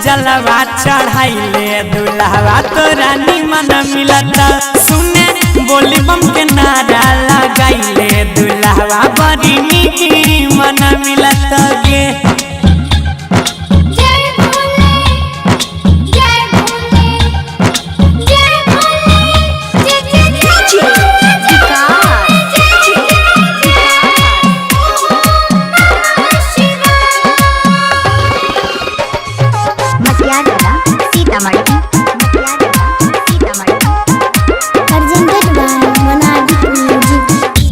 जलवा चढ़ाइले दुल्हवा तोरा निमन मिलता सुने बोली बम के नारा लगाइले दुल्हवा बड़ी निमन मिलता गे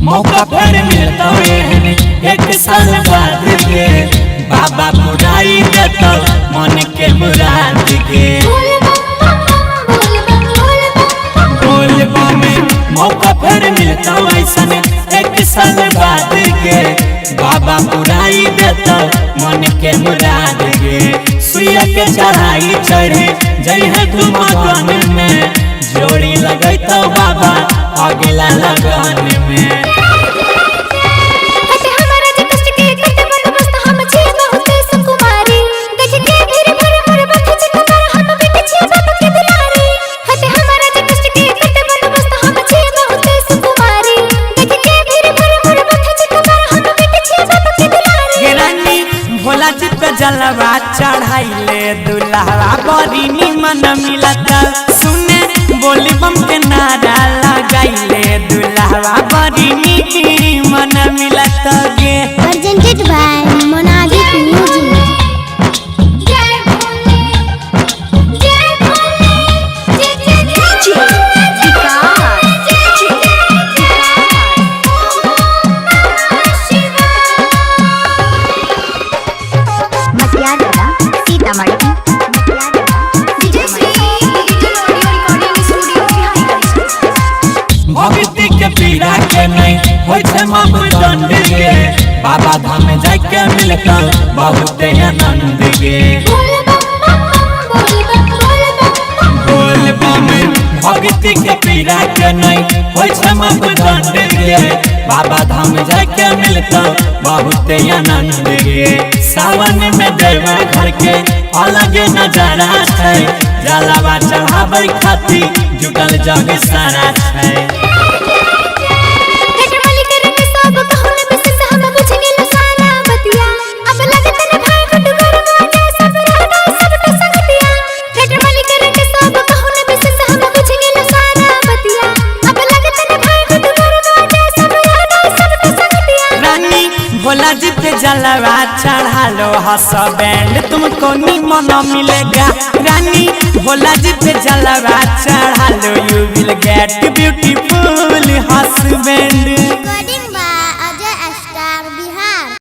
मौका पर मिलता है एक साल बाद के बाबा बुराई देता मन के मुराद के बोलबा में मौका पर मिलता ऐसा एक साल बाद के बाबा बुराई देता मन के मुराद के सुइया के चढ़ाई चढ़े जय है तुम लगन में जोड़ी लगता बाबा अगला लगन में भोला जी पे जलवा चढ़ाइले दुल्हवा बड़ी निमन मिलता सुने बोली बम के नारा लगाइले दुल्हवा बड़ी निमन मिलता गे प्रेजेंटेड बाय मोनालिक म्यूजिक। भक्ति के पीड़ा के नहीं होय छे मापदंड गे बाबा धाम जाके मिलता बहुत आनंद गे बोलबा में भक्ति के पीड़ा के नहीं होय छे मापदंड गे बाबा धाम जाके मिलता बहुत आनंद गे सावन में देवा घर के अलग नजारा है जलवा चढ़ावे खातिर जुटल जग सारा है भोला जी पे जलवा चढ़ा लो हंस बैंड तुमको निमन मिलेगा रानी भोला जी पे जलवा चढ़ा लो यू विल गेट